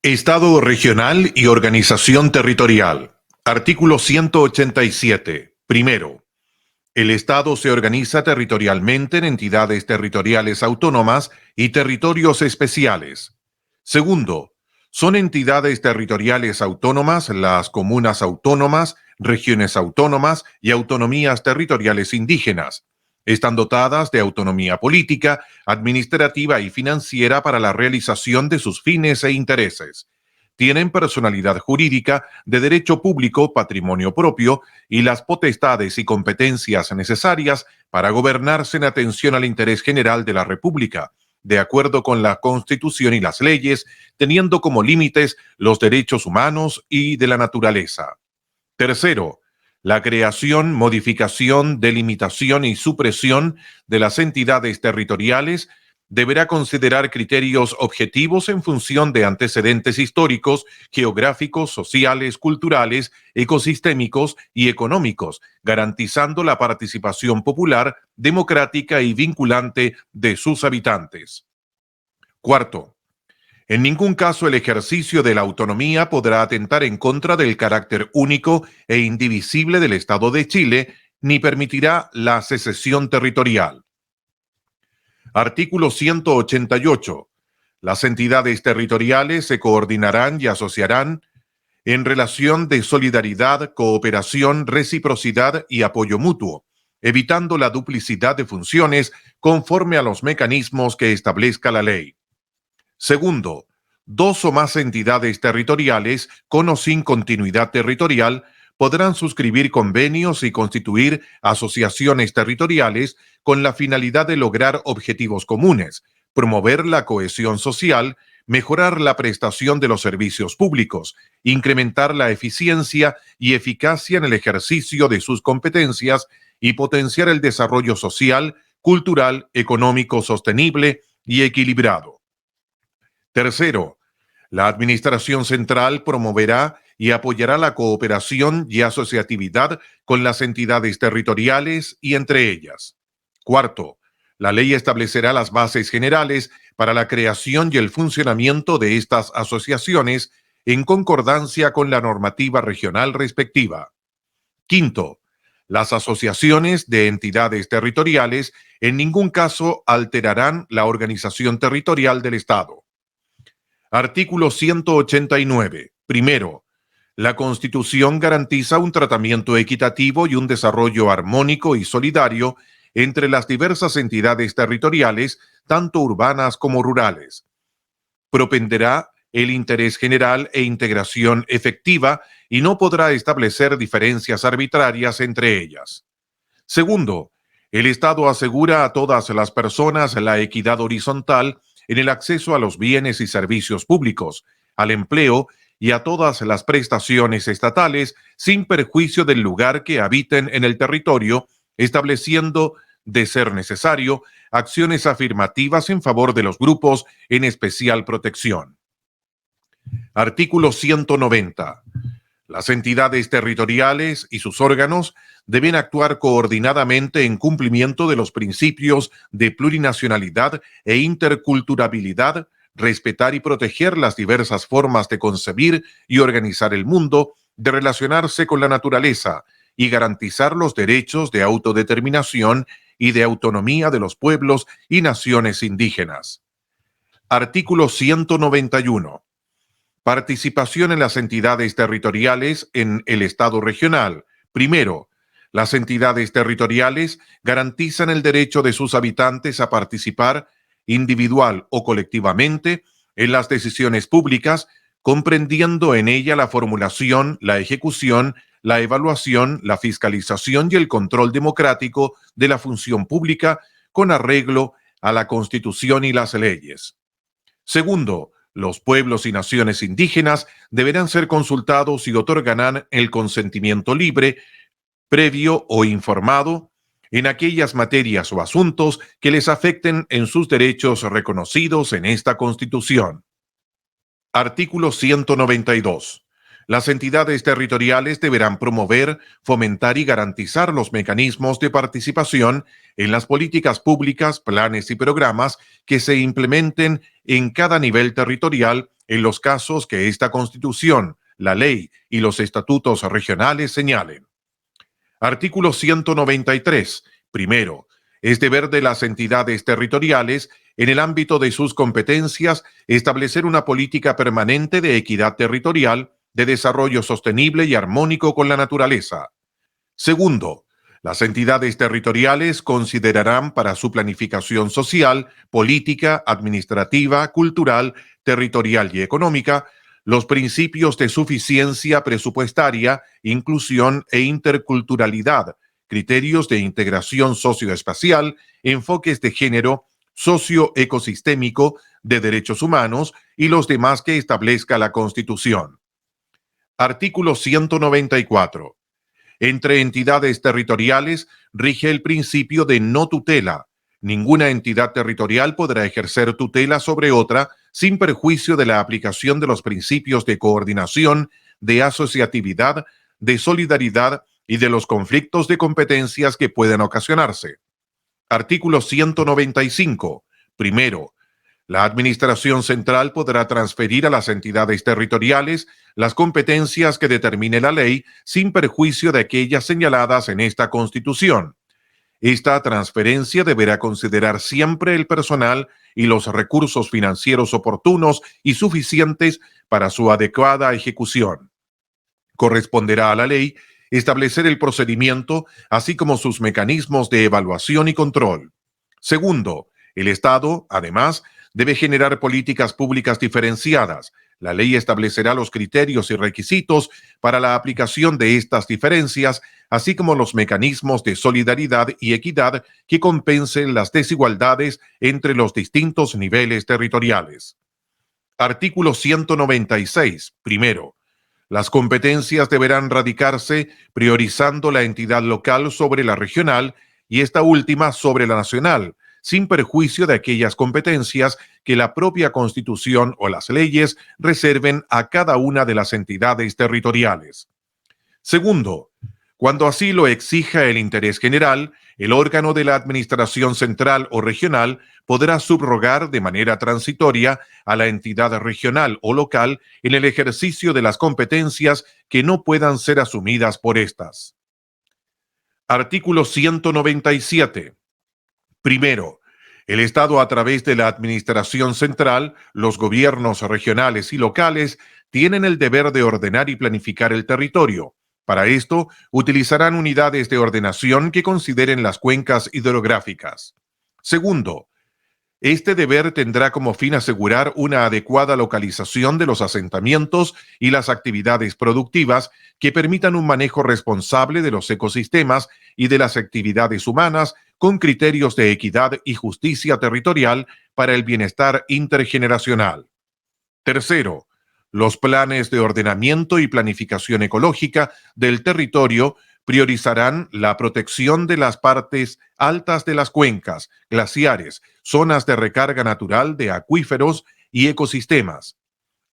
Estado regional y organización territorial. Artículo 187. Primero, el Estado se organiza territorialmente en entidades territoriales autónomas y territorios especiales. Segundo, son entidades territoriales autónomas las comunas autónomas, regiones autónomas y autonomías territoriales indígenas. Están dotadas de autonomía política, administrativa y financiera para la realización de sus fines e intereses. Tienen personalidad jurídica de derecho público, patrimonio propio y las potestades y competencias necesarias para gobernarse en atención al interés general de la República, de acuerdo con la Constitución y las leyes, teniendo como límites los derechos humanos y de la naturaleza. Tercero, la creación, modificación, delimitación y supresión de las entidades territoriales deberá considerar criterios objetivos en función de antecedentes históricos, geográficos, sociales, culturales, ecosistémicos y económicos, garantizando la participación popular, democrática y vinculante de sus habitantes. Cuarto, en ningún caso el ejercicio de la autonomía podrá atentar en contra del carácter único e indivisible del Estado de Chile, ni permitirá la secesión territorial. Artículo 188. Las entidades territoriales se coordinarán y asociarán en relación de solidaridad, cooperación, reciprocidad y apoyo mutuo, evitando la duplicidad de funciones conforme a los mecanismos que establezca la ley. Segundo, dos o más entidades territoriales, con o sin continuidad territorial, podrán suscribir convenios y constituir asociaciones territoriales con la finalidad de lograr objetivos comunes, promover la cohesión social, mejorar la prestación de los servicios públicos, incrementar la eficiencia y eficacia en el ejercicio de sus competencias y potenciar el desarrollo social, cultural, económico sostenible y equilibrado. Tercero, la Administración Central promoverá y apoyará la cooperación y asociatividad con las entidades territoriales y entre ellas. Cuarto, la ley establecerá las bases generales para la creación y el funcionamiento de estas asociaciones en concordancia con la normativa regional respectiva. Quinto, las asociaciones de entidades territoriales en ningún caso alterarán la organización territorial del Estado. Artículo 189. Primero, la Constitución garantiza un tratamiento equitativo y un desarrollo armónico y solidario entre las diversas entidades territoriales, tanto urbanas como rurales. Propenderá el interés general e integración efectiva y no podrá establecer diferencias arbitrarias entre ellas. Segundo, el Estado asegura a todas las personas la equidad horizontal en el acceso a los bienes y servicios públicos, al empleo y a todas las prestaciones estatales sin perjuicio del lugar que habiten en el territorio, estableciendo, de ser necesario, acciones afirmativas en favor de los grupos en especial protección. Artículo 190. Las entidades territoriales y sus órganos deben actuar coordinadamente en cumplimiento de los principios de plurinacionalidad e interculturabilidad, respetar y proteger las diversas formas de concebir y organizar el mundo, de relacionarse con la naturaleza y garantizar los derechos de autodeterminación y de autonomía de los pueblos y naciones indígenas. Artículo 191. Participación en las entidades territoriales en el Estado regional. Primero, las entidades territoriales garantizan el derecho de sus habitantes a participar individual o colectivamente en las decisiones públicas, comprendiendo en ella la formulación, la ejecución, la evaluación, la fiscalización y el control democrático de la función pública con arreglo a la Constitución y las leyes. Segundo, los pueblos y naciones indígenas deberán ser consultados y otorgarán el consentimiento libre, previo o informado en aquellas materias o asuntos que les afecten en sus derechos reconocidos en esta Constitución. Artículo 192. Las entidades territoriales deberán promover, fomentar y garantizar los mecanismos de participación en las políticas públicas, planes y programas que se implementen en cada nivel territorial en los casos que esta Constitución, la ley y los estatutos regionales señalen. Artículo 193. Primero, es deber de las entidades territoriales, en el ámbito de sus competencias, establecer una política permanente de equidad territorial, de desarrollo sostenible y armónico con la naturaleza. Segundo, las entidades territoriales considerarán para su planificación social, política, administrativa, cultural, territorial y económica los principios de suficiencia presupuestaria, inclusión e interculturalidad, criterios de integración socioespacial, enfoques de género, socioecosistémico, de derechos humanos y los demás que establezca la Constitución. Artículo 194. Entre entidades territoriales rige el principio de no tutela. Ninguna entidad territorial podrá ejercer tutela sobre otra sin perjuicio de la aplicación de los principios de coordinación, de asociatividad, de solidaridad y de los conflictos de competencias que puedan ocasionarse. Artículo 195. Primero, la Administración Central podrá transferir a las entidades territoriales las competencias que determine la ley sin perjuicio de aquellas señaladas en esta Constitución. Esta transferencia deberá considerar siempre el personal y los recursos financieros oportunos y suficientes para su adecuada ejecución. Corresponderá a la ley establecer el procedimiento, así como sus mecanismos de evaluación y control. Segundo, el Estado, además, debe generar políticas públicas diferenciadas. La ley establecerá los criterios y requisitos para la aplicación de estas diferencias, así como los mecanismos de solidaridad y equidad que compensen las desigualdades entre los distintos niveles territoriales. Artículo 196. Primero, las competencias deberán radicarse priorizando la entidad local sobre la regional y esta última sobre la nacional, sin perjuicio de aquellas competencias que la propia Constitución o las leyes reserven a cada una de las entidades territoriales. Segundo, cuando así lo exija el interés general, el órgano de la Administración Central o Regional podrá subrogar de manera transitoria a la entidad regional o local en el ejercicio de las competencias que no puedan ser asumidas por éstas. Artículo 197. Primero, el Estado, a través de la Administración Central, los gobiernos regionales y locales, tienen el deber de ordenar y planificar el territorio. Para esto, utilizarán unidades de ordenación que consideren las cuencas hidrográficas. Segundo, este deber tendrá como fin asegurar una adecuada localización de los asentamientos y las actividades productivas que permitan un manejo responsable de los ecosistemas y de las actividades humanas con criterios de equidad y justicia territorial para el bienestar intergeneracional. Tercero, los planes de ordenamiento y planificación ecológica del territorio priorizarán la protección de las partes altas de las cuencas, glaciares, zonas de recarga natural de acuíferos y ecosistemas.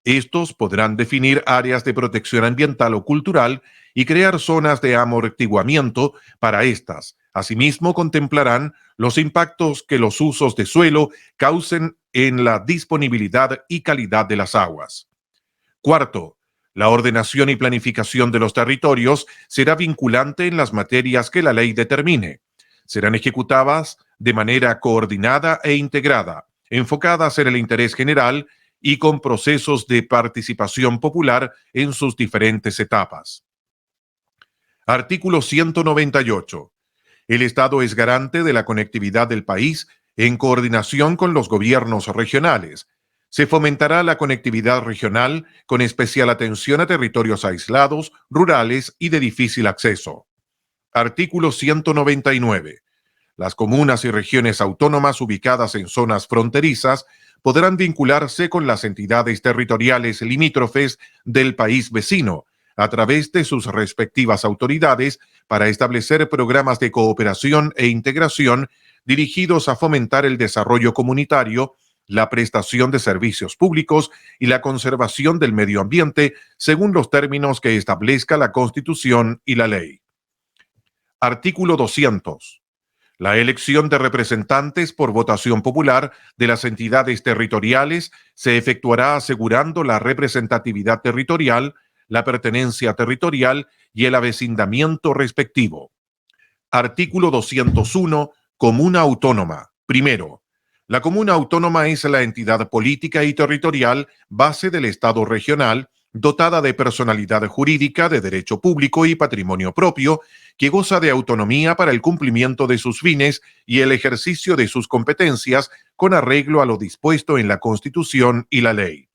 Estos podrán definir áreas de protección ambiental o cultural y crear zonas de amortiguamiento para estas. Asimismo, contemplarán los impactos que los usos de suelo causen en la disponibilidad y calidad de las aguas. Cuarto, la ordenación y planificación de los territorios será vinculante en las materias que la ley determine. Serán ejecutadas de manera coordinada e integrada, enfocadas en el interés general y con procesos de participación popular en sus diferentes etapas. Artículo 198. El Estado es garante de la conectividad del país en coordinación con los gobiernos regionales. Se fomentará la conectividad regional con especial atención a territorios aislados, rurales y de difícil acceso. Artículo 199. Las comunas y regiones autónomas ubicadas en zonas fronterizas podrán vincularse con las entidades territoriales limítrofes del país vecino a través de sus respectivas autoridades para establecer programas de cooperación e integración dirigidos a fomentar el desarrollo comunitario, la prestación de servicios públicos y la conservación del medio ambiente según los términos que establezca la Constitución y la ley. Artículo 200. La elección de representantes por votación popular de las entidades territoriales se efectuará asegurando la representatividad territorial, la pertenencia territorial y el avecindamiento respectivo. Artículo 201. Comuna autónoma. Primero, la comuna autónoma es la entidad política y territorial base del Estado regional, dotada de personalidad jurídica, de derecho público y patrimonio propio, que goza de autonomía para el cumplimiento de sus fines y el ejercicio de sus competencias con arreglo a lo dispuesto en la Constitución y la ley.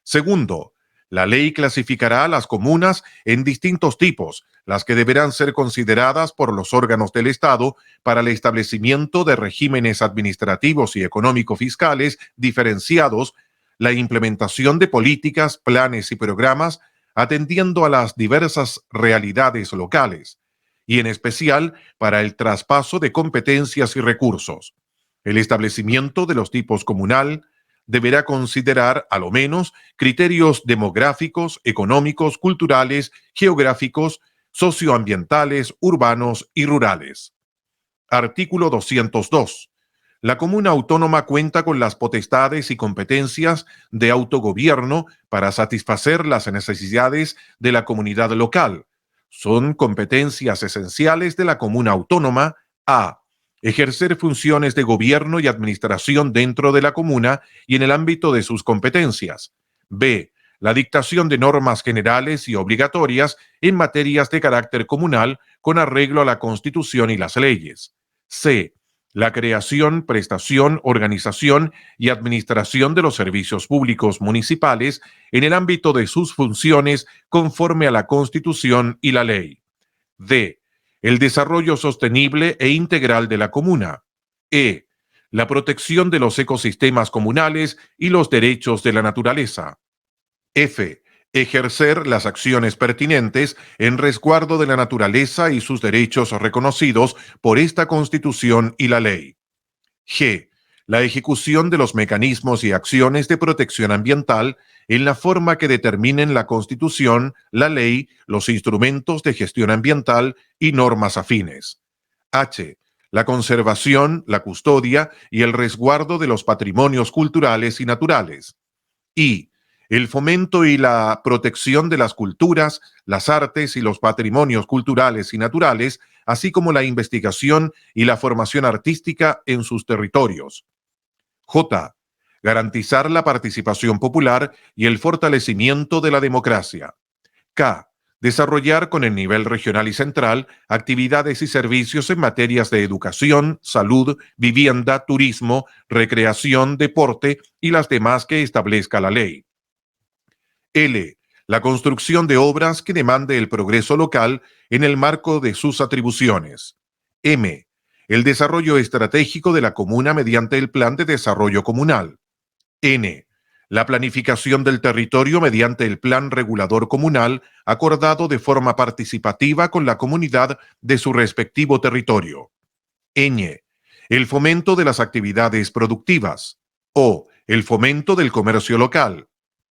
Segundo, la ley clasificará a las comunas en distintos tipos, las que deberán ser consideradas por los órganos del Estado para el establecimiento de regímenes administrativos y económico-fiscales diferenciados, la implementación de políticas, planes y programas atendiendo a las diversas realidades locales, y en especial para el traspaso de competencias y recursos. El establecimiento de los tipos comunal deberá considerar, a lo menos, criterios demográficos, económicos, culturales, geográficos, socioambientales, urbanos y rurales. Artículo 202. La comuna autónoma cuenta con las potestades y competencias de autogobierno para satisfacer las necesidades de la comunidad local. Son competencias esenciales de la comuna autónoma: a. Ejercer funciones de gobierno y administración dentro de la comuna y en el ámbito de sus competencias. B. La dictación de normas generales y obligatorias en materias de carácter comunal con arreglo a la Constitución y las leyes. C. La creación, prestación, organización y administración de los servicios públicos municipales en el ámbito de sus funciones conforme a la Constitución y la ley. D. El desarrollo sostenible e integral de la comuna. E. La protección de los ecosistemas comunales y los derechos de la naturaleza. F. Ejercer las acciones pertinentes en resguardo de la naturaleza y sus derechos reconocidos por esta Constitución y la ley. G. La ejecución de los mecanismos y acciones de protección ambiental en la forma que determinen la Constitución, la ley, los instrumentos de gestión ambiental y normas afines. H. La conservación, la custodia y el resguardo de los patrimonios culturales y naturales. I. El fomento y la protección de las culturas, las artes y los patrimonios culturales y naturales, así como la investigación y la formación artística en sus territorios. J. Garantizar la participación popular y el fortalecimiento de la democracia. K. Desarrollar con el nivel regional y central actividades y servicios en materias de educación, salud, vivienda, turismo, recreación, deporte y las demás que establezca la ley. L. La construcción de obras que demande el progreso local en el marco de sus atribuciones. M. El desarrollo estratégico de la comuna mediante el Plan de Desarrollo Comunal. N. La planificación del territorio mediante el Plan Regulador Comunal acordado de forma participativa con la comunidad de su respectivo territorio. Ñ. El fomento de las actividades productivas. O. El fomento del comercio local.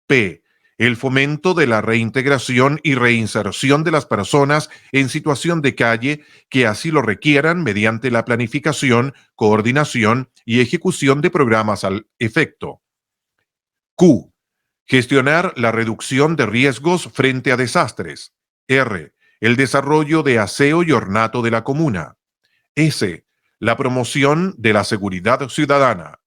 P. El fomento de la reintegración y reinserción de las personas en situación de calle que así lo requieran mediante la planificación, coordinación y ejecución de programas al efecto. Q. Gestionar la reducción de riesgos frente a desastres. R. El desarrollo de aseo y ornato de la comuna. S. La promoción de la seguridad ciudadana.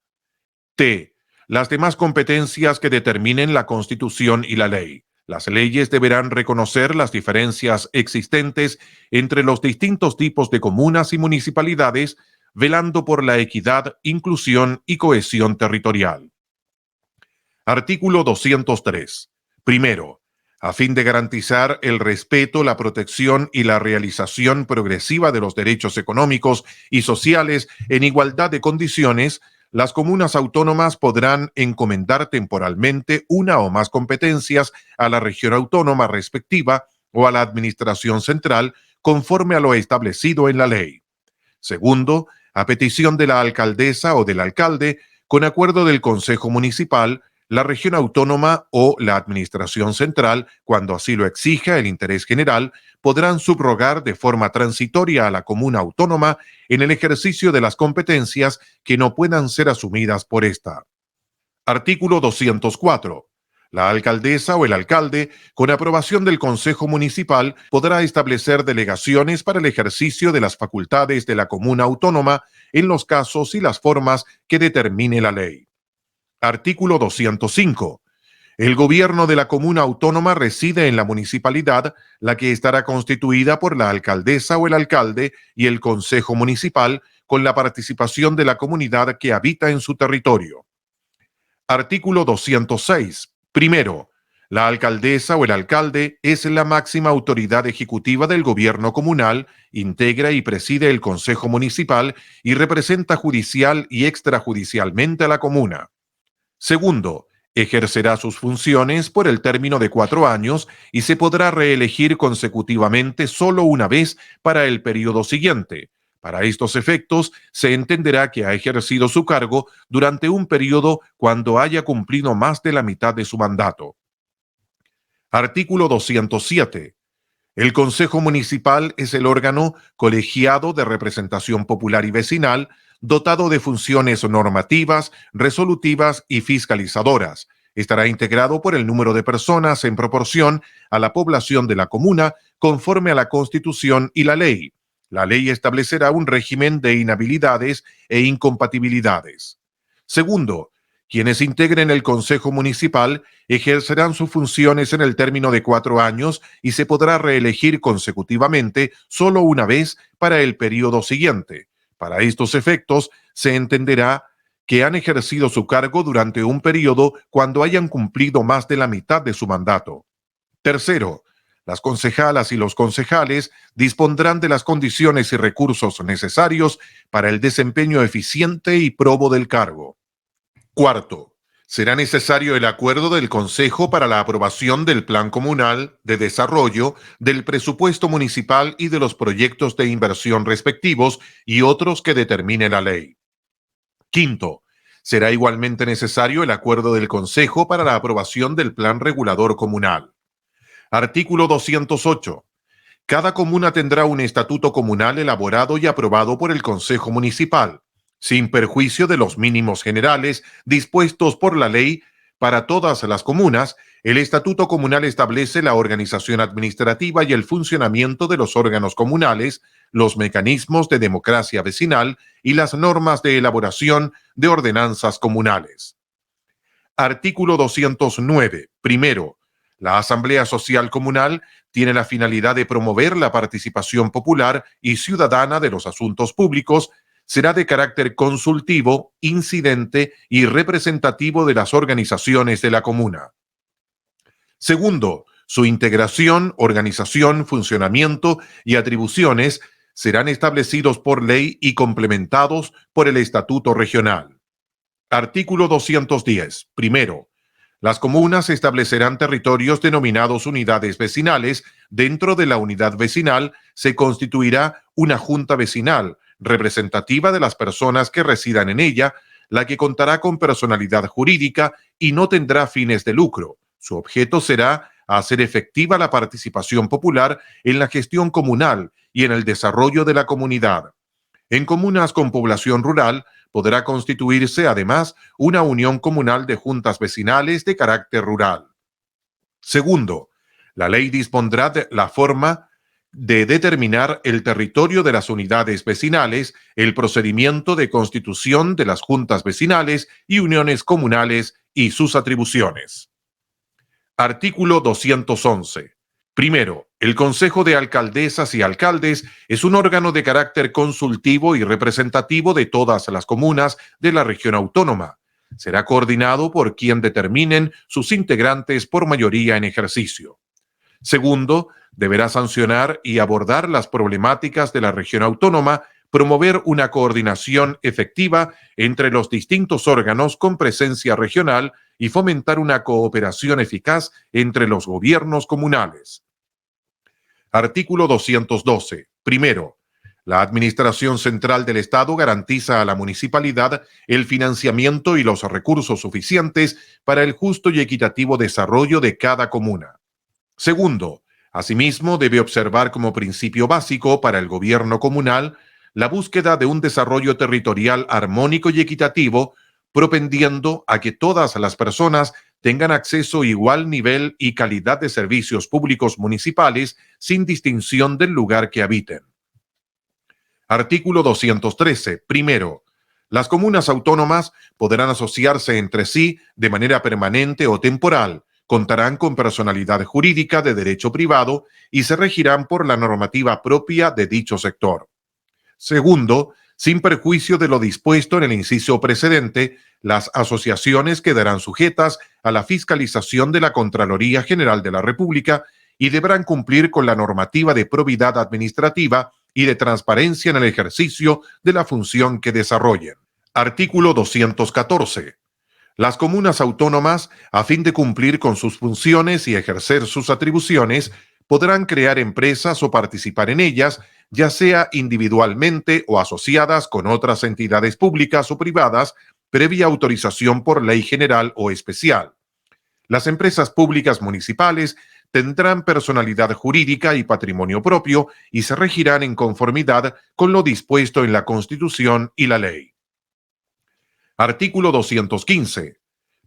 T. Las demás competencias que determinen la Constitución y la ley. Las leyes deberán reconocer las diferencias existentes entre los distintos tipos de comunas y municipalidades, velando por la equidad, inclusión y cohesión territorial. Artículo 203. Primero, a fin de garantizar el respeto, la protección y la realización progresiva de los derechos económicos y sociales en igualdad de condiciones, las comunas autónomas podrán encomendar temporalmente una o más competencias a la región autónoma respectiva o a la administración central conforme a lo establecido en la ley. Segundo, a petición de la alcaldesa o del alcalde, con acuerdo del Consejo Municipal, la región autónoma o la administración central, cuando así lo exija el interés general, podrán subrogar de forma transitoria a la comuna autónoma en el ejercicio de las competencias que no puedan ser asumidas por ésta. Artículo 204. La alcaldesa o el alcalde, con aprobación del Consejo Municipal, podrá establecer delegaciones para el ejercicio de las facultades de la comuna autónoma en los casos y las formas que determine la ley. Artículo 205. El gobierno de la comuna autónoma reside en la municipalidad, la que estará constituida por la alcaldesa o el alcalde y el consejo municipal, con la participación de la comunidad que habita en su territorio. Artículo 206. Primero, la alcaldesa o el alcalde es la máxima autoridad ejecutiva del gobierno comunal, integra y preside el consejo municipal y representa judicial y extrajudicialmente a la comuna. Segundo, ejercerá sus funciones por el término de 4 años y se podrá reelegir consecutivamente solo una vez para el periodo siguiente. Para estos efectos, se entenderá que ha ejercido su cargo durante un periodo cuando haya cumplido más de la mitad de su mandato. Artículo 207. El Consejo Municipal es el órgano colegiado de representación popular y vecinal, dotado de funciones normativas, resolutivas y fiscalizadoras. Estará integrado por el número de personas en proporción a la población de la comuna, conforme a la Constitución y la ley. La ley establecerá un régimen de inhabilidades e incompatibilidades. Segundo, quienes integren el Consejo Municipal ejercerán sus funciones en el término de 4 años y se podrá reelegir consecutivamente solo una vez para el periodo siguiente. Para estos efectos, se entenderá que han ejercido su cargo durante un periodo cuando hayan cumplido más de la mitad de su mandato. Tercero, las concejalas y los concejales dispondrán de las condiciones y recursos necesarios para el desempeño eficiente y probo del cargo. Cuarto, será necesario el acuerdo del Consejo para la aprobación del Plan Comunal de Desarrollo, del presupuesto municipal y de los proyectos de inversión respectivos y otros que determine la ley. Quinto, será igualmente necesario el acuerdo del Consejo para la aprobación del Plan Regulador Comunal. Artículo 208. Cada comuna tendrá un estatuto comunal elaborado y aprobado por el Consejo Municipal, sin perjuicio de los mínimos generales dispuestos por la ley para todas las comunas. El estatuto comunal establece la organización administrativa y el funcionamiento de los órganos comunales, los mecanismos de democracia vecinal y las normas de elaboración de ordenanzas comunales. Artículo 209. Primero, la Asamblea Social Comunal tiene la finalidad de promover la participación popular y ciudadana de los asuntos públicos. Será de carácter consultivo, incidente y representativo de las organizaciones de la comuna. Segundo, su integración, organización, funcionamiento y atribuciones serán establecidos por ley y complementados por el Estatuto Regional. Artículo 210. Primero, las comunas establecerán territorios denominados unidades vecinales. Dentro de la unidad vecinal se constituirá una junta vecinal, representativa de las personas que residan en ella, la que contará con personalidad jurídica y no tendrá fines de lucro. Su objeto será hacer efectiva la participación popular en la gestión comunal y en el desarrollo de la comunidad. En comunas con población rural podrá constituirse además una unión comunal de juntas vecinales de carácter rural. Segundo, la ley dispondrá de la forma de determinar el territorio de las unidades vecinales, el procedimiento de constitución de las juntas vecinales y uniones comunales y sus atribuciones. Artículo 211. Primero, el Consejo de Alcaldesas y Alcaldes es un órgano de carácter consultivo y representativo de todas las comunas de la región autónoma. Será coordinado por quien determinen sus integrantes por mayoría en ejercicio. Segundo, deberá sancionar y abordar las problemáticas de la región autónoma, promover una coordinación efectiva entre los distintos órganos con presencia regional y fomentar una cooperación eficaz entre los gobiernos comunales. Artículo 212. Primero, La Administración Central del Estado garantiza a la municipalidad el financiamiento y los recursos suficientes para el justo y equitativo desarrollo de cada comuna. Segundo, asimismo, debe observar como principio básico para el gobierno comunal la búsqueda de un desarrollo territorial armónico y equitativo, propendiendo a que todas las personas tengan acceso a igual nivel y calidad de servicios públicos municipales sin distinción del lugar que habiten. Artículo 213. Primero, las comunas autónomas podrán asociarse entre sí de manera permanente o temporal, contarán con personalidad jurídica de derecho privado y se regirán por la normativa propia de dicho sector. Segundo, sin perjuicio de lo dispuesto en el inciso precedente, las asociaciones quedarán sujetas a la fiscalización de la Contraloría General de la República y deberán cumplir con la normativa de probidad administrativa y de transparencia en el ejercicio de la función que desarrollen. Artículo 214. Las comunas autónomas, a fin de cumplir con sus funciones y ejercer sus atribuciones, podrán crear empresas o participar en ellas, ya sea individualmente o asociadas con otras entidades públicas o privadas, previa autorización por ley general o especial. Las empresas públicas municipales tendrán personalidad jurídica y patrimonio propio y se regirán en conformidad con lo dispuesto en la Constitución y la ley. Artículo 215.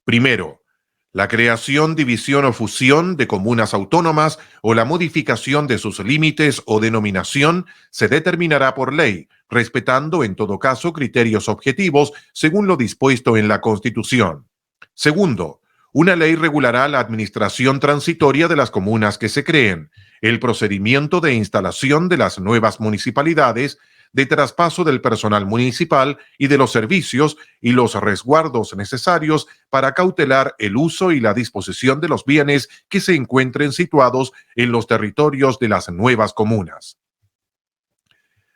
Primero, la creación, división o fusión de comunas autónomas o la modificación de sus límites o denominación se determinará por ley, respetando en todo caso criterios objetivos según lo dispuesto en la Constitución. Segundo, una ley regulará la administración transitoria de las comunas que se creen, el procedimiento de instalación de las nuevas municipalidades, de traspaso del personal municipal y de los servicios y los resguardos necesarios para cautelar el uso y la disposición de los bienes que se encuentren situados en los territorios de las nuevas comunas.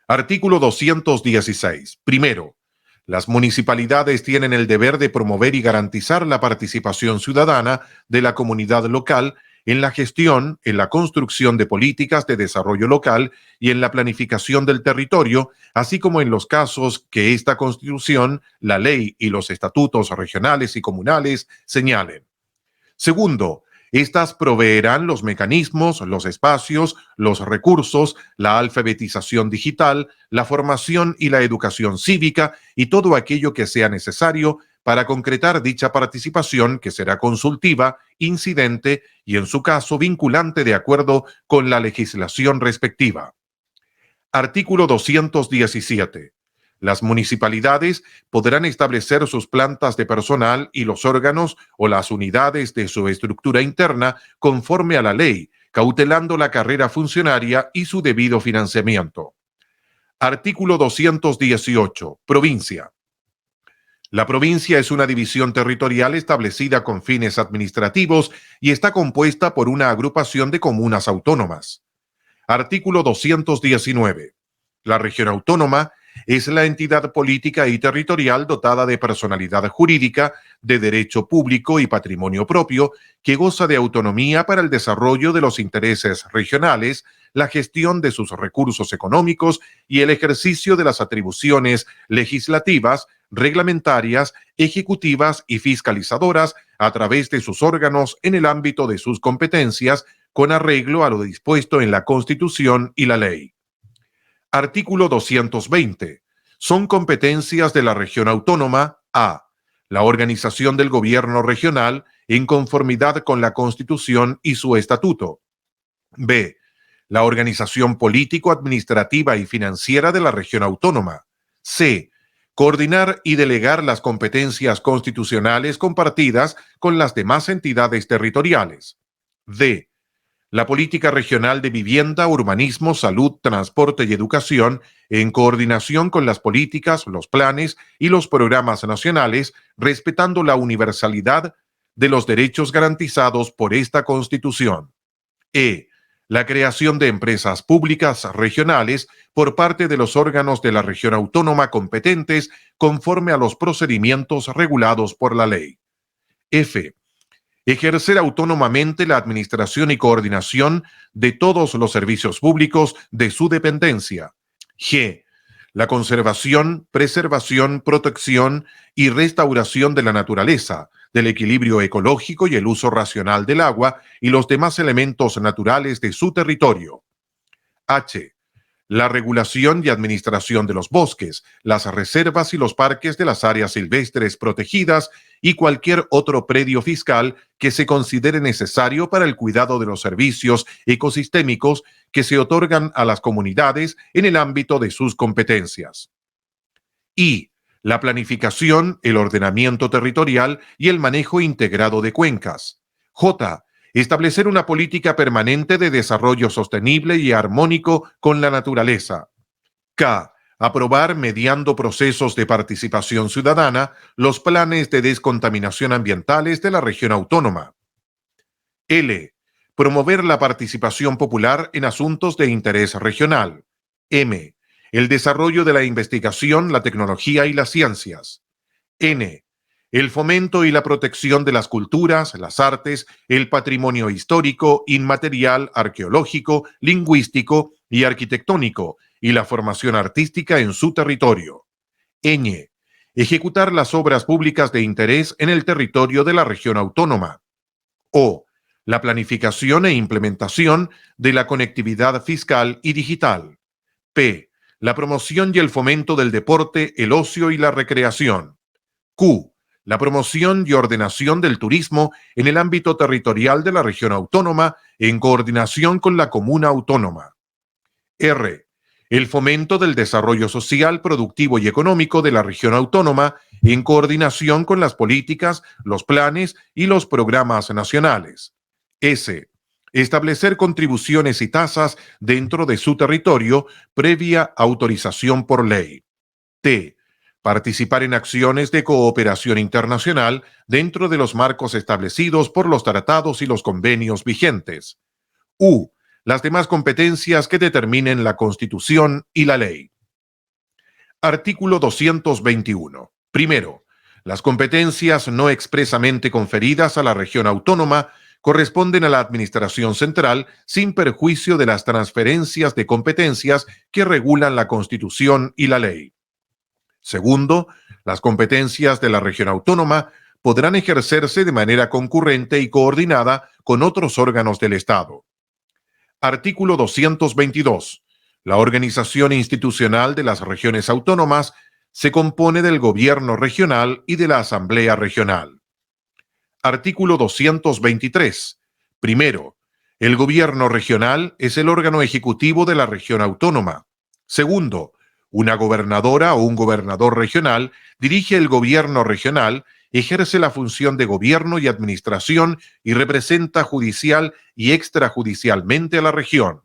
Artículo 216. Primero, las municipalidades tienen el deber de promover y garantizar la participación ciudadana de la comunidad local en la gestión, en la construcción de políticas de desarrollo local y en la planificación del territorio, así como en los casos que esta Constitución, la ley y los estatutos regionales y comunales señalen. Segundo, estas proveerán los mecanismos, los espacios, los recursos, la alfabetización digital, la formación y la educación cívica y todo aquello que sea necesario para concretar dicha participación, que será consultiva, incidente y en su caso vinculante de acuerdo con la legislación respectiva. Artículo 217. Las municipalidades podrán establecer sus plantas de personal y los órganos o las unidades de su estructura interna conforme a la ley, cautelando la carrera funcionaria y su debido financiamiento. Artículo 218. Provincia. La provincia es una división territorial establecida con fines administrativos y está compuesta por una agrupación de comunas autónomas. Artículo 219. La región autónoma es la entidad política y territorial dotada de personalidad jurídica, de derecho público y patrimonio propio, que goza de autonomía para el desarrollo de los intereses regionales, la gestión de sus recursos económicos y el ejercicio de las atribuciones legislativas, reglamentarias, ejecutivas y fiscalizadoras a través de sus órganos en el ámbito de sus competencias, con arreglo a lo dispuesto en la Constitución y la ley. Artículo 220. Son competencias de la región autónoma a. La organización del gobierno regional en conformidad con la Constitución y su estatuto. B. La organización político-administrativa y financiera de la región autónoma. C. Coordinar y delegar las competencias constitucionales compartidas con las demás entidades territoriales. D. La política regional de vivienda, urbanismo, salud, transporte y educación, en coordinación con las políticas, los planes y los programas nacionales, respetando la universalidad de los derechos garantizados por esta Constitución. E. La creación de empresas públicas regionales por parte de los órganos de la región autónoma competentes conforme a los procedimientos regulados por la ley. F. Ejercer autónomamente la administración y coordinación de todos los servicios públicos de su dependencia. G. La conservación, preservación, protección y restauración de la naturaleza, del equilibrio ecológico y el uso racional del agua y los demás elementos naturales de su territorio. H. La regulación y administración de los bosques, las reservas y los parques de las áreas silvestres protegidas y cualquier otro predio fiscal que se considere necesario para el cuidado de los servicios ecosistémicos que se otorgan a las comunidades en el ámbito de sus competencias. I. La planificación, el ordenamiento territorial y el manejo integrado de cuencas. J. Establecer una política permanente de desarrollo sostenible y armónico con la naturaleza. K. Aprobar, mediando procesos de participación ciudadana, los planes de descontaminación ambientales de la región autónoma. L. Promover la participación popular en asuntos de interés regional. M. El desarrollo de la investigación, la tecnología y las ciencias. N. El fomento y la protección de las culturas, las artes, el patrimonio histórico, inmaterial, arqueológico, lingüístico y arquitectónico, y la formación artística en su territorio. Ñ. Ejecutar las obras públicas de interés en el territorio de la región autónoma. O. La planificación e implementación de la conectividad fiscal y digital. P. La promoción y el fomento del deporte, el ocio y la recreación. Q. La promoción y ordenación del turismo en el ámbito territorial de la región autónoma en coordinación con la comuna autónoma. R. El fomento del desarrollo social, productivo y económico de la región autónoma en coordinación con las políticas, los planes y los programas nacionales. S. Establecer contribuciones y tasas dentro de su territorio previa autorización por ley. T. Participar en acciones de cooperación internacional dentro de los marcos establecidos por los tratados y los convenios vigentes. U. Las demás competencias que determinen la Constitución y la ley. Artículo 221. Primero, las competencias no expresamente conferidas a la región autónoma corresponden a la Administración Central sin perjuicio de las transferencias de competencias que regulan la Constitución y la ley. Segundo, las competencias de la región autónoma podrán ejercerse de manera concurrente y coordinada con otros órganos del Estado. Artículo 222. La organización institucional de las regiones autónomas se compone del gobierno regional y de la Asamblea Regional. Artículo 223. Primero, el gobierno regional es el órgano ejecutivo de la región autónoma. Segundo, una gobernadora o un gobernador regional dirige el gobierno regional, ejerce la función de gobierno y administración y representa judicial y extrajudicialmente a la región.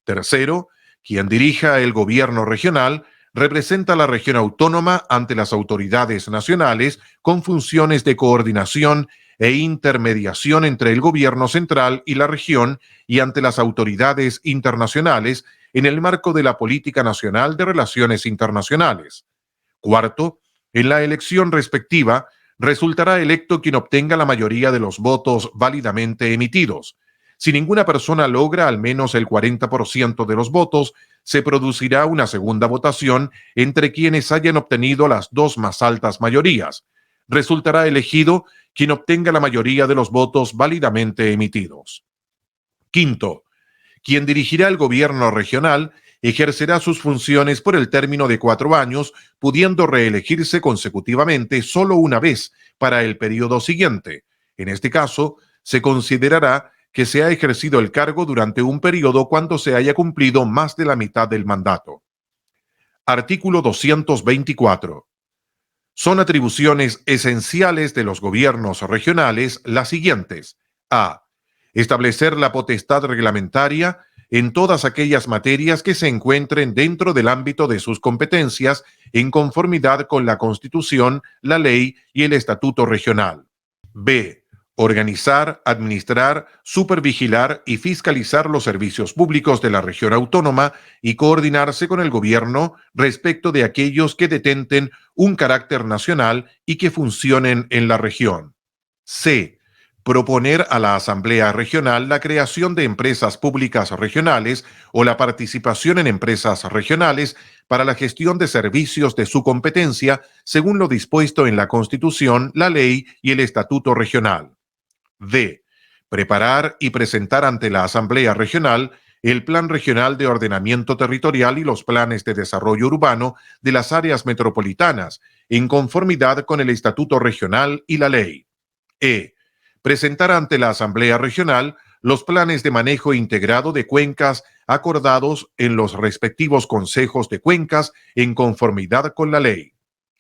Tercero, quien dirija el gobierno regional representa a la región autónoma ante las autoridades nacionales con funciones de coordinación e intermediación entre el gobierno central y la región y ante las autoridades internacionales en el marco de la Política Nacional de Relaciones Internacionales. Cuarto, en la elección respectiva, resultará electo quien obtenga la mayoría de los votos válidamente emitidos. Si ninguna persona logra al menos el 40% de los votos, se producirá una segunda votación entre quienes hayan obtenido las dos más altas mayorías. Resultará elegido quien obtenga la mayoría de los votos válidamente emitidos. Quinto, quien dirigirá el gobierno regional ejercerá sus funciones por el término de 4 años, pudiendo reelegirse consecutivamente solo una vez para el periodo siguiente. En este caso, se considerará que se ha ejercido el cargo durante un periodo cuando se haya cumplido más de la mitad del mandato. Artículo 224. Son atribuciones esenciales de los gobiernos regionales las siguientes. A. Establecer la potestad reglamentaria en todas aquellas materias que se encuentren dentro del ámbito de sus competencias en conformidad con la Constitución, la ley y el Estatuto Regional. B. Organizar, administrar, supervigilar y fiscalizar los servicios públicos de la región autónoma y coordinarse con el gobierno respecto de aquellos que detenten un carácter nacional y que funcionen en la región. C. proponer a la Asamblea Regional la creación de empresas públicas regionales o la participación en empresas regionales para la gestión de servicios de su competencia, según lo dispuesto en la Constitución, la ley y el Estatuto Regional. D. Preparar y presentar ante la Asamblea Regional el Plan Regional de Ordenamiento Territorial y los planes de desarrollo urbano de las áreas metropolitanas, en conformidad con el Estatuto Regional y la ley. E. Presentar ante la Asamblea Regional los planes de manejo integrado de cuencas acordados en los respectivos consejos de cuencas en conformidad con la ley.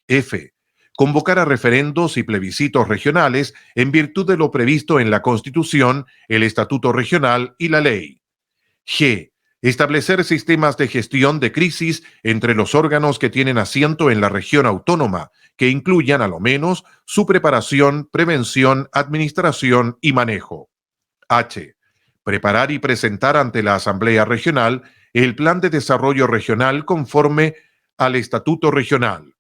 F. Convocar a referendos y plebiscitos regionales en virtud de lo previsto en la Constitución, el Estatuto Regional y la ley. G. Establecer sistemas de gestión de crisis entre los órganos que tienen asiento en la región autónoma, que incluyan a lo menos su preparación, prevención, administración y manejo. H. Preparar y presentar ante la Asamblea Regional el Plan de Desarrollo Regional conforme al Estatuto Regional.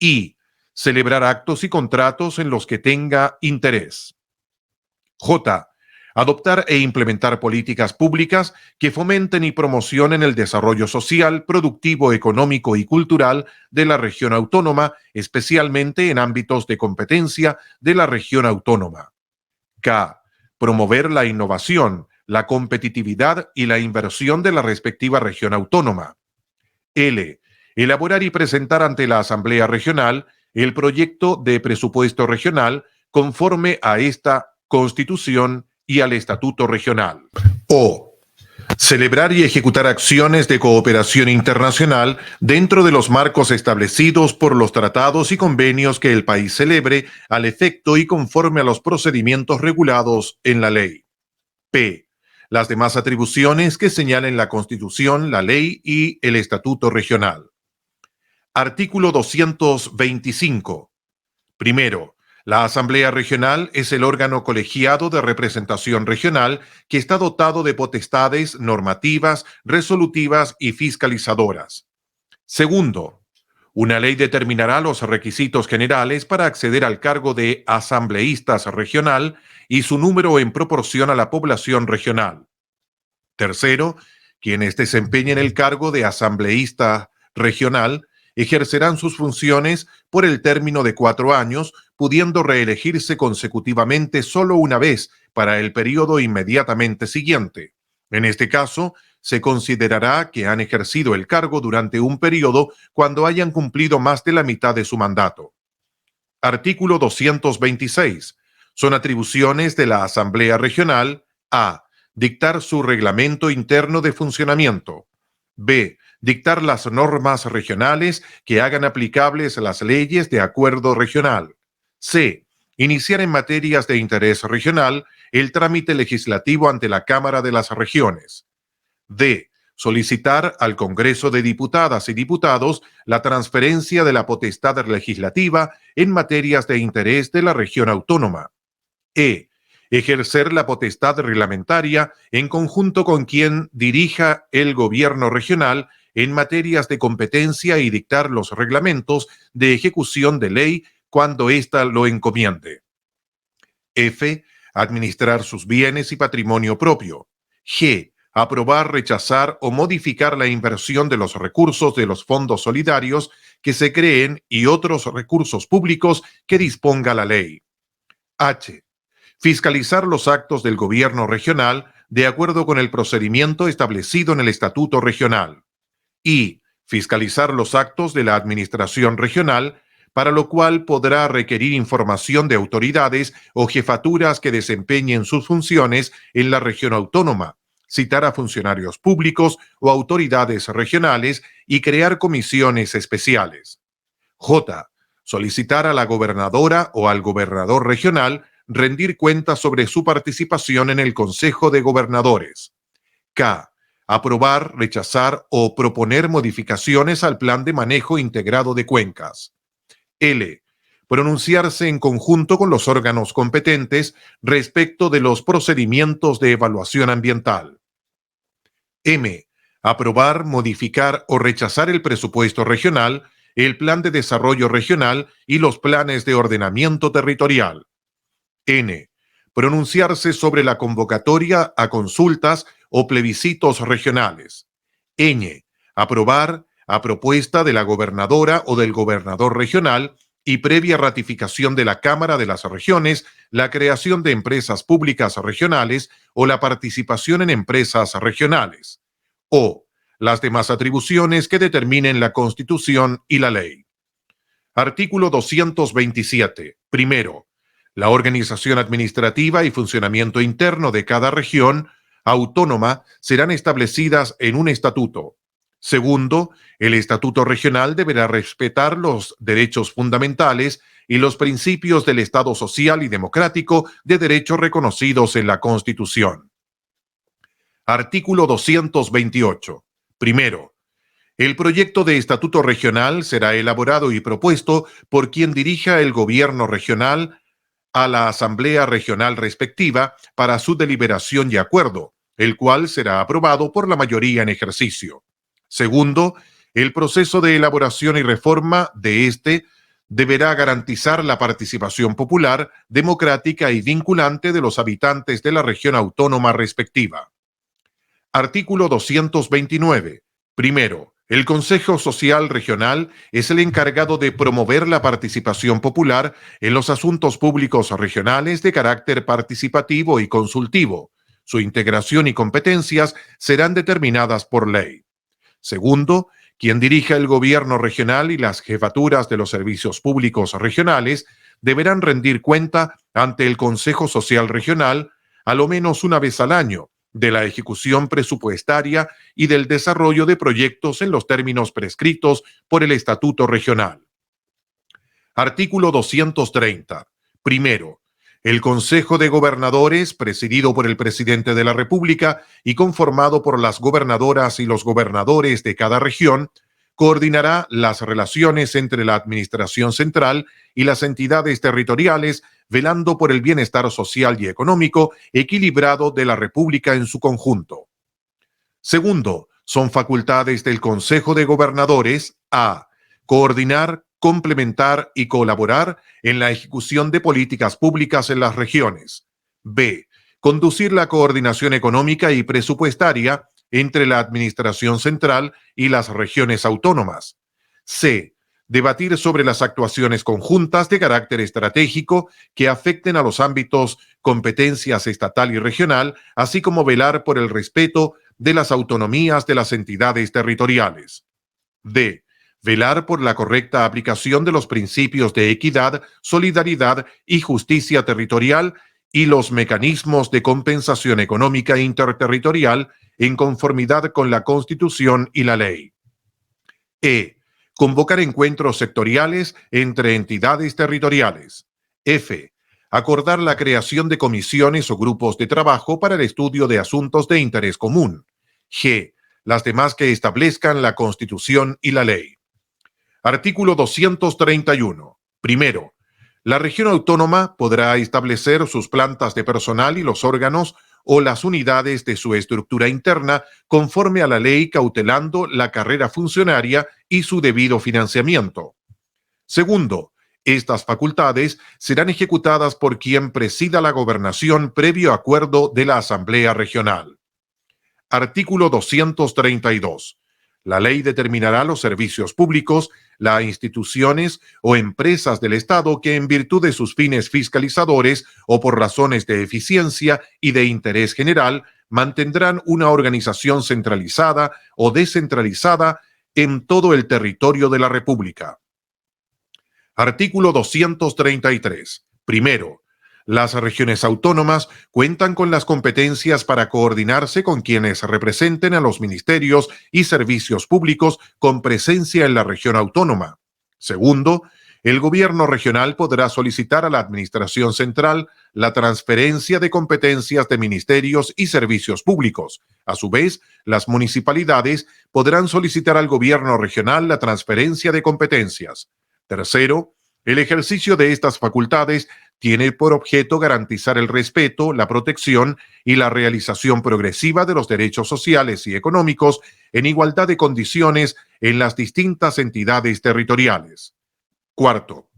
I. Celebrar actos y contratos en los que tenga interés. J. Adoptar e implementar políticas públicas que fomenten y promocionen el desarrollo social, productivo, económico y cultural de la región autónoma, especialmente en ámbitos de competencia de la región autónoma. K. Promover la innovación, la competitividad y la inversión de la respectiva región autónoma. L. Elaborar y presentar ante la Asamblea Regional el proyecto de presupuesto regional conforme a esta Constitución y al Estatuto Regional. O. Celebrar y ejecutar acciones de cooperación internacional dentro de los marcos establecidos por los tratados y convenios que el país celebre al efecto y conforme a los procedimientos regulados en la ley. P. Las demás atribuciones que señalen la Constitución, la ley y el Estatuto Regional. Artículo 225. Primero, la Asamblea Regional es el órgano colegiado de representación regional que está dotado de potestades normativas, resolutivas y fiscalizadoras. Segundo, una ley determinará los requisitos generales para acceder al cargo de asambleístas regional y su número en proporción a la población regional. Tercero, quienes desempeñen el cargo de asambleísta regional ejercerán sus funciones por el término de 4 años, pudiendo reelegirse consecutivamente solo una vez para el periodo inmediatamente siguiente. En este caso, se considerará que han ejercido el cargo durante un periodo cuando hayan cumplido más de la mitad de su mandato. Artículo 226. Son atribuciones de la Asamblea Regional: a. Dictar su reglamento interno de funcionamiento. B. Dictar las normas regionales que hagan aplicables las leyes de acuerdo regional. C. Iniciar en materias de interés regional el trámite legislativo ante la Cámara de las Regiones. D. Solicitar al Congreso de Diputadas y Diputados la transferencia de la potestad legislativa en materias de interés de la región autónoma. E. Ejercer la potestad reglamentaria en conjunto con quien dirija el gobierno regional en materias de competencia y dictar los reglamentos de ejecución de ley cuando ésta lo encomiende. F. Administrar sus bienes y patrimonio propio. G. Aprobar, rechazar o modificar la inversión de los recursos de los fondos solidarios que se creen y otros recursos públicos que disponga la ley. H. Fiscalizar los actos del gobierno regional de acuerdo con el procedimiento establecido en el Estatuto Regional. Y fiscalizar los actos de la administración regional, para lo cual podrá requerir información de autoridades o jefaturas que desempeñen sus funciones en la región autónoma, citar a funcionarios públicos o autoridades regionales y crear comisiones especiales. J. Solicitar a la gobernadora o al gobernador regional rendir cuentas sobre su participación en el Consejo de Gobernadores. K. Aprobar, rechazar o proponer modificaciones al Plan de Manejo Integrado de Cuencas. L. Pronunciarse en conjunto con los órganos competentes respecto de los procedimientos de evaluación ambiental. M. Aprobar, modificar o rechazar el presupuesto regional, el Plan de Desarrollo Regional y los planes de ordenamiento territorial. N. pronunciarse sobre la convocatoria a consultas o plebiscitos regionales. Ñ. Aprobar, a propuesta de la gobernadora o del gobernador regional y previa ratificación de la Cámara de las Regiones, la creación de empresas públicas regionales o la participación en empresas regionales. O. Las demás atribuciones que determinen la Constitución y la ley. Artículo 227. Primero, la organización administrativa y funcionamiento interno de cada región autónoma serán establecidas en un estatuto. Segundo, el estatuto regional deberá respetar los derechos fundamentales y los principios del Estado social y democrático de derechos reconocidos en la Constitución. Artículo 228. Primero, el proyecto de estatuto regional será elaborado y propuesto por quien dirija el gobierno regional a la asamblea regional respectiva para su deliberación y acuerdo, el cual será aprobado por la mayoría en ejercicio. Segundo, el proceso de elaboración y reforma de este deberá garantizar la participación popular, democrática y vinculante de los habitantes de la región autónoma respectiva. Artículo 229. Primero, el Consejo Social Regional es el encargado de promover la participación popular en los asuntos públicos regionales de carácter participativo y consultivo. Su integración y competencias serán determinadas por ley. Segundo, quien dirija el gobierno regional y las jefaturas de los servicios públicos regionales deberán rendir cuenta ante el Consejo Social Regional a lo menos una vez al año de la ejecución presupuestaria y del desarrollo de proyectos en los términos prescritos por el Estatuto Regional. Artículo 230. Primero, el Consejo de Gobernadores, presidido por el Presidente de la República y conformado por las gobernadoras y los gobernadores de cada región, coordinará las relaciones entre la Administración Central y las entidades territoriales, velando por el bienestar social y económico equilibrado de la República en su conjunto. Segundo, son facultades del Consejo de Gobernadores a. Coordinar, complementar y colaborar en la ejecución de políticas públicas en las regiones. B. Conducir la coordinación económica y presupuestaria entre la Administración Central y las regiones autónomas. C. Debatir sobre las actuaciones conjuntas de carácter estratégico que afecten a los ámbitos competencias estatal y regional, así como velar por el respeto de las autonomías de las entidades territoriales. D. Velar por la correcta aplicación de los principios de equidad, solidaridad y justicia territorial y los mecanismos de compensación económica interterritorial en conformidad con la Constitución y la ley. E. Convocar encuentros sectoriales entre entidades territoriales. F. Acordar la creación de comisiones o grupos de trabajo para el estudio de asuntos de interés común. G. Las demás que establezcan la Constitución y la ley. Artículo 231. Primero, la región autónoma podrá establecer sus plantas de personal y los órganos o las unidades de su estructura interna conforme a la ley, cautelando la carrera funcionaria y su debido financiamiento. Segundo, estas facultades serán ejecutadas por quien presida la gobernación previo acuerdo de la Asamblea Regional. Artículo 232. La ley determinará los servicios públicos, las instituciones o empresas del Estado que en virtud de sus fines fiscalizadores o por razones de eficiencia y de interés general mantendrán una organización centralizada o descentralizada en todo el territorio de la República. Artículo 233. Primero, las regiones autónomas cuentan con las competencias para coordinarse con quienes representen a los ministerios y servicios públicos con presencia en la región autónoma. Segundo, el gobierno regional podrá solicitar a la Administración Central la transferencia de competencias de ministerios y servicios públicos. A su vez, las municipalidades podrán solicitar al gobierno regional la transferencia de competencias. Tercero, el ejercicio de estas facultades tiene por objeto garantizar el respeto, la protección y la realización progresiva de los derechos sociales y económicos en igualdad de condiciones en las distintas entidades territoriales. Cuarto,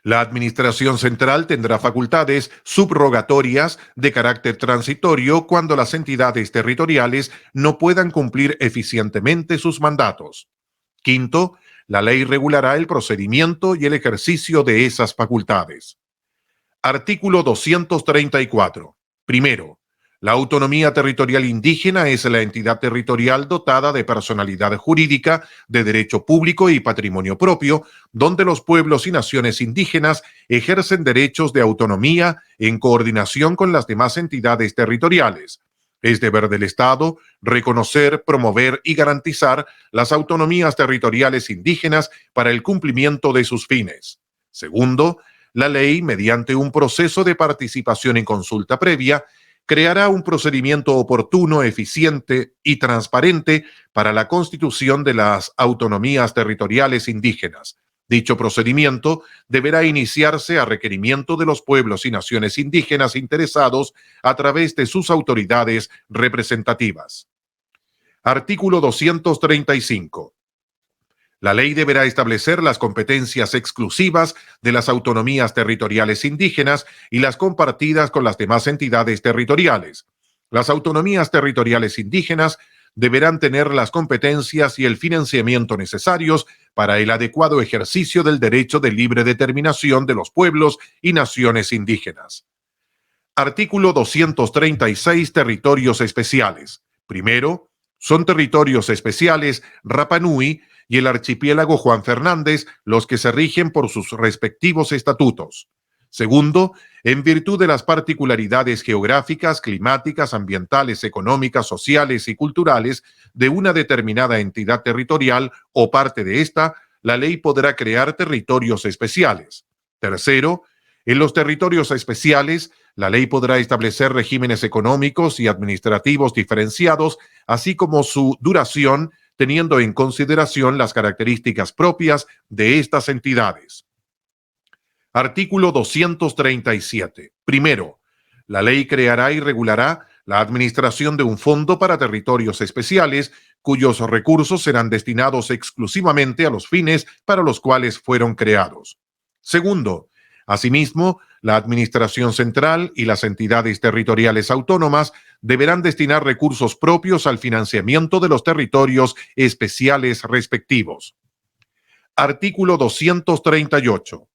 La Administración Central tendrá facultades subrogatorias de carácter transitorio cuando las entidades territoriales no puedan cumplir eficientemente sus mandatos. Quinto, la ley regulará el procedimiento y el ejercicio de esas facultades. Artículo 234. Primero, la autonomía territorial indígena es la entidad territorial dotada de personalidad jurídica, de derecho público y patrimonio propio, donde los pueblos y naciones indígenas ejercen derechos de autonomía en coordinación con las demás entidades territoriales. Es deber del Estado reconocer, promover y garantizar las autonomías territoriales indígenas para el cumplimiento de sus fines. Segundo, la ley, mediante un proceso de participación en consulta previa, creará un procedimiento oportuno, eficiente y transparente para la constitución de las autonomías territoriales indígenas. Dicho procedimiento deberá iniciarse a requerimiento de los pueblos y naciones indígenas interesados a través de sus autoridades representativas. Artículo 235. La ley deberá establecer las competencias exclusivas de las autonomías territoriales indígenas y las compartidas con las demás entidades territoriales. Las autonomías territoriales indígenas deberán tener las competencias y el financiamiento necesarios para el adecuado ejercicio del derecho de libre determinación de los pueblos y naciones indígenas. Artículo 236. Territorios especiales. Primero, son territorios especiales Rapa Nui y el archipiélago Juan Fernández los que se rigen por sus respectivos estatutos. Segundo, en virtud de las particularidades geográficas, climáticas, ambientales, económicas, sociales y culturales de una determinada entidad territorial o parte de esta, la ley podrá crear territorios especiales. Tercero, en los territorios especiales, la ley podrá establecer regímenes económicos y administrativos diferenciados, así como su duración, teniendo en consideración las características propias de estas entidades. Artículo 237. Primero, la ley creará y regulará la administración de un fondo para territorios especiales, cuyos recursos serán destinados exclusivamente a los fines para los cuales fueron creados. Segundo, asimismo, la Administración Central y las entidades territoriales autónomas deberán destinar recursos propios al financiamiento de los territorios especiales respectivos. Artículo 238.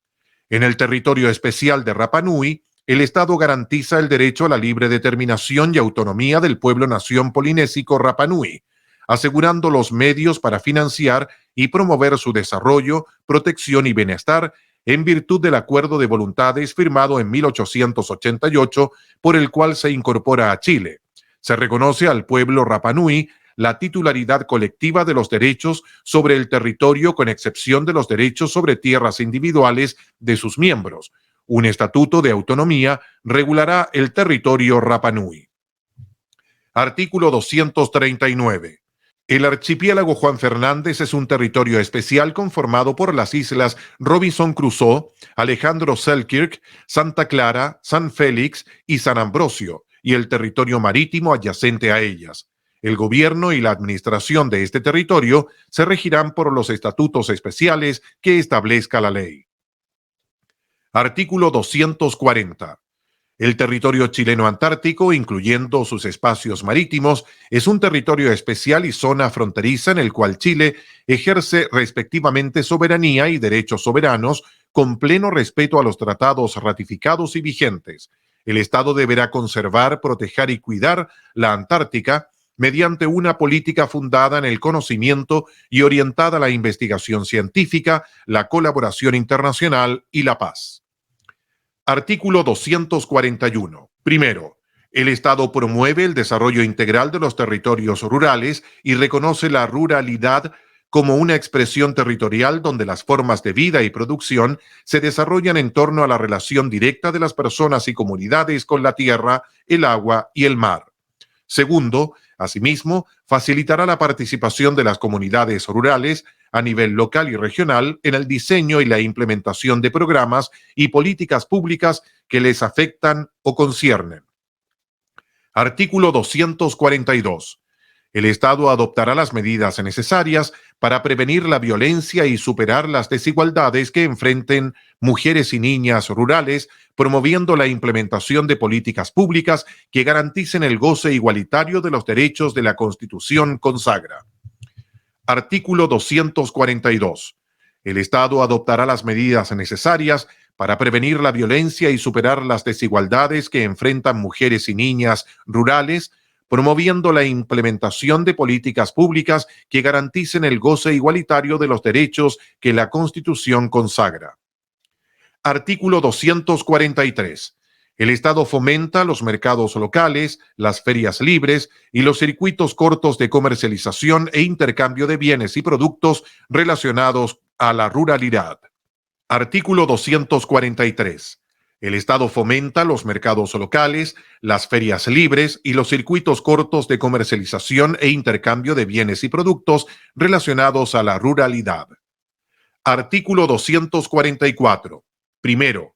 En el territorio especial de Rapa Nui, el Estado garantiza el derecho a la libre determinación y autonomía del pueblo-nación polinésico Rapa Nui, asegurando los medios para financiar y promover su desarrollo, protección y bienestar en virtud del Acuerdo de Voluntades firmado en 1888, por el cual se incorpora a Chile. Se reconoce al pueblo Rapa Nui la titularidad colectiva de los derechos sobre el territorio, con excepción de los derechos sobre tierras individuales de sus miembros. Un estatuto de autonomía regulará el territorio Rapa Nui. Artículo 239. El archipiélago Juan Fernández es un territorio especial conformado por las islas Robinson Crusoe, Alejandro Selkirk, Santa Clara, San Félix y San Ambrosio, y el territorio marítimo adyacente a ellas. El gobierno y la administración de este territorio se regirán por los estatutos especiales que establezca la ley. Artículo 240. El territorio chileno antártico, incluyendo sus espacios marítimos, es un territorio especial y zona fronteriza en el cual Chile ejerce respectivamente soberanía y derechos soberanos con pleno respeto a los tratados ratificados y vigentes. El Estado deberá conservar, proteger y cuidar la Antártica mediante una política fundada en el conocimiento y orientada a la investigación científica, la colaboración internacional y la paz. Artículo 241. Primero, el Estado promueve el desarrollo integral de los territorios rurales y reconoce la ruralidad como una expresión territorial donde las formas de vida y producción se desarrollan en torno a la relación directa de las personas y comunidades con la tierra, el agua y el mar. Segundo, asimismo, facilitará la participación de las comunidades rurales a nivel local y regional en el diseño y la implementación de programas y políticas públicas que les afectan o conciernen. Artículo 242. El Estado adoptará las medidas necesarias para prevenir la violencia y superar las desigualdades que enfrenten mujeres y niñas rurales, promoviendo la implementación de políticas públicas que garanticen el goce igualitario de los derechos de la Constitución consagra. Artículo 242. El Estado adoptará las medidas necesarias para prevenir la violencia y superar las desigualdades que enfrentan mujeres y niñas rurales, promoviendo la implementación de políticas públicas que garanticen el goce igualitario de los derechos que la Constitución consagra. Artículo 243. El Estado fomenta los mercados locales, las ferias libres y los circuitos cortos de comercialización e intercambio de bienes y productos relacionados a la ruralidad. Artículo 243. El Estado fomenta los mercados locales, las ferias libres y los circuitos cortos de comercialización e intercambio de bienes y productos relacionados a la ruralidad. Artículo 244. Primero,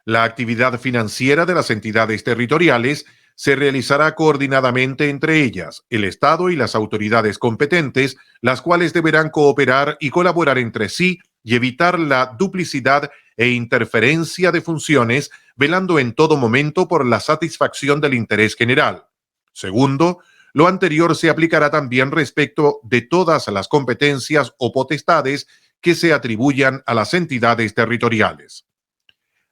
la actividad financiera de las entidades territoriales se realizará coordinadamente entre ellas, el Estado y las autoridades competentes, las cuales deberán cooperar y colaborar entre sí y evitar la duplicidad e interferencia de funciones, velando en todo momento por la satisfacción del interés general. Segundo, lo anterior se aplicará también respecto de todas las competencias o potestades que se atribuyan a las entidades territoriales.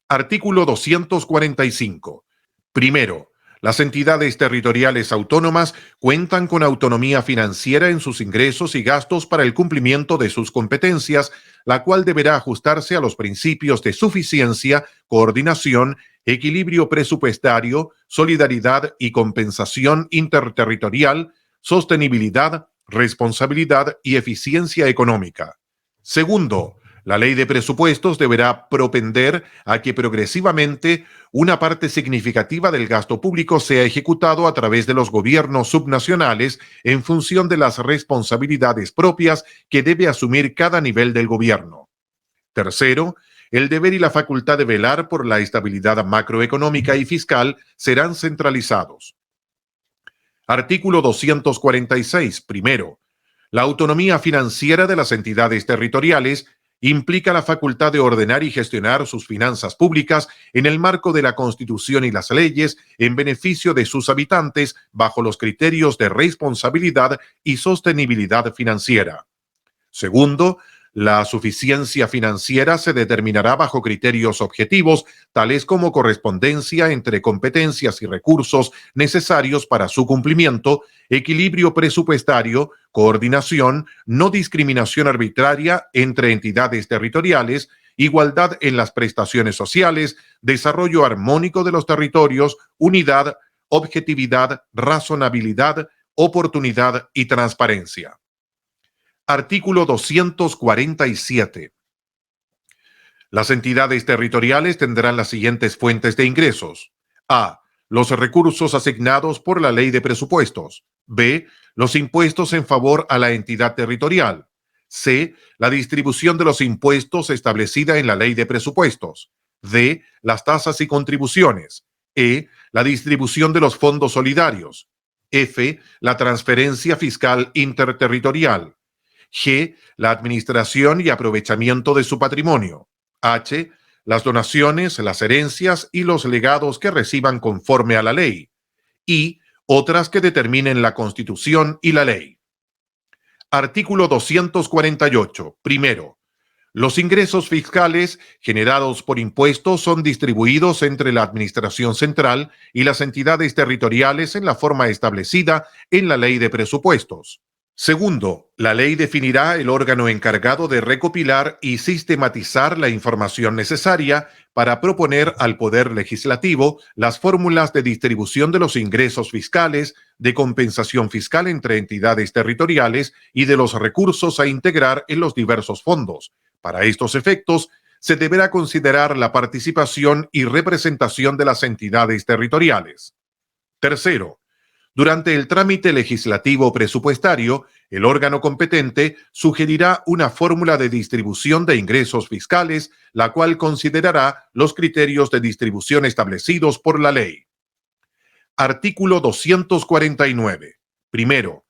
Artículo 245. Primero, las entidades territoriales autónomas cuentan con autonomía financiera en sus ingresos y gastos para el cumplimiento de sus competencias, la cual deberá ajustarse a los principios de suficiencia, coordinación, equilibrio presupuestario, solidaridad y compensación interterritorial, sostenibilidad, responsabilidad y eficiencia económica. Segundo, la ley de presupuestos deberá propender a que progresivamente una parte significativa del gasto público sea ejecutado a través de los gobiernos subnacionales en función de las responsabilidades propias que debe asumir cada nivel del gobierno. Tercero, el deber y la facultad de velar por la estabilidad macroeconómica y fiscal serán centralizados. Artículo 246. Primero, la autonomía financiera de las entidades territoriales implica la facultad de ordenar y gestionar sus finanzas públicas en el marco de la Constitución y las leyes en beneficio de sus habitantes bajo los criterios de responsabilidad y sostenibilidad financiera. Segundo, la suficiencia financiera se determinará bajo criterios objetivos, tales como correspondencia entre competencias y recursos necesarios para su cumplimiento, equilibrio presupuestario, coordinación, no discriminación arbitraria entre entidades territoriales, igualdad en las prestaciones sociales, desarrollo armónico de los territorios, unidad, objetividad, razonabilidad, oportunidad y transparencia. Artículo 247. Las entidades territoriales tendrán las siguientes fuentes de ingresos. A. Los recursos asignados por la ley de presupuestos. B. Los impuestos en favor a la entidad territorial. C. La distribución de los impuestos establecida en la ley de presupuestos. D. Las tasas y contribuciones. E. La distribución de los fondos solidarios. F. La transferencia fiscal interterritorial. G. La administración y aprovechamiento de su patrimonio. H. Las donaciones, las herencias y los legados que reciban conforme a la ley. Y otras que determinen la Constitución y la ley. Artículo 248. Primero, los ingresos fiscales generados por impuestos son distribuidos entre la Administración Central y las entidades territoriales en la forma establecida en la Ley de Presupuestos. Segundo, la ley definirá el órgano encargado de recopilar y sistematizar la información necesaria para proponer al Poder Legislativo las fórmulas de distribución de los ingresos fiscales, de compensación fiscal entre entidades territoriales y de los recursos a integrar en los diversos fondos. Para estos efectos, se deberá considerar la participación y representación de las entidades territoriales. Tercero, durante el trámite legislativo presupuestario, el órgano competente sugerirá una fórmula de distribución de ingresos fiscales, la cual considerará los criterios de distribución establecidos por la ley. Artículo 249. Primero,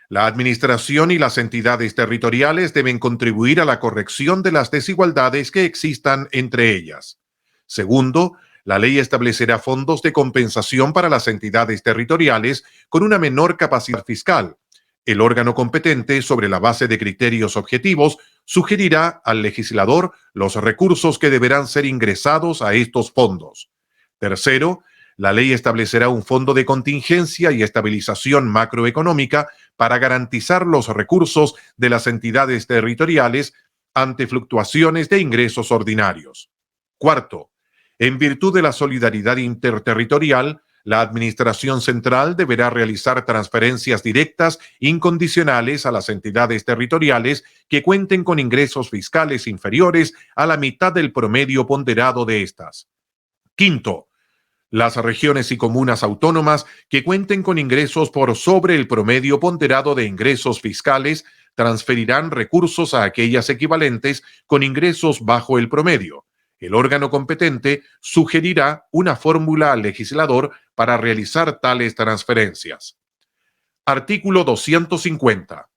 La administración y las entidades territoriales deben contribuir a la corrección de las desigualdades que existan entre ellas. Segundo, la ley establecerá fondos de compensación para las entidades territoriales con una menor capacidad fiscal. El órgano competente, sobre la base de criterios objetivos, sugerirá al legislador los recursos que deberán ser ingresados a estos fondos. Tercero, la ley establecerá un fondo de contingencia y estabilización macroeconómica para garantizar los recursos de las entidades territoriales ante fluctuaciones de ingresos ordinarios. Cuarto, en virtud de la solidaridad interterritorial, la Administración Central deberá realizar transferencias directas incondicionales a las entidades territoriales que cuenten con ingresos fiscales inferiores a la mitad del promedio ponderado de estas. Quinto, las regiones y comunas autónomas que cuenten con ingresos por sobre el promedio ponderado de ingresos fiscales transferirán recursos a aquellas equivalentes con ingresos bajo el promedio. El órgano competente sugerirá una fórmula al legislador para realizar tales transferencias. Artículo 250.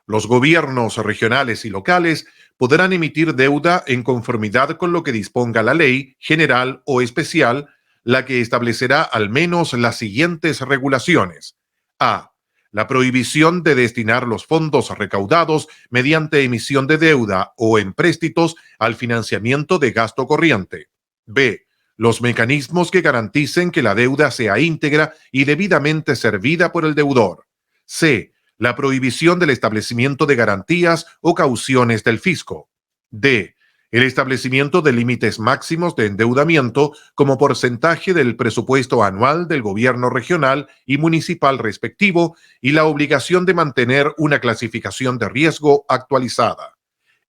Los gobiernos regionales y locales podrán emitir deuda en conformidad con lo que disponga la ley general o especial, la que establecerá al menos las siguientes regulaciones. A. La prohibición de destinar los fondos recaudados mediante emisión de deuda o empréstitos al financiamiento de gasto corriente. B. Los mecanismos que garanticen que la deuda sea íntegra y debidamente servida por el deudor. C. La prohibición del establecimiento de garantías o cauciones del fisco. D. El establecimiento de límites máximos de endeudamiento como porcentaje del presupuesto anual del gobierno regional y municipal respectivo y la obligación de mantener una clasificación de riesgo actualizada.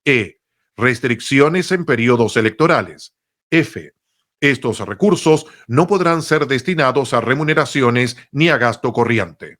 E. Restricciones en periodos electorales. F. Estos recursos no podrán ser destinados a remuneraciones ni a gasto corriente.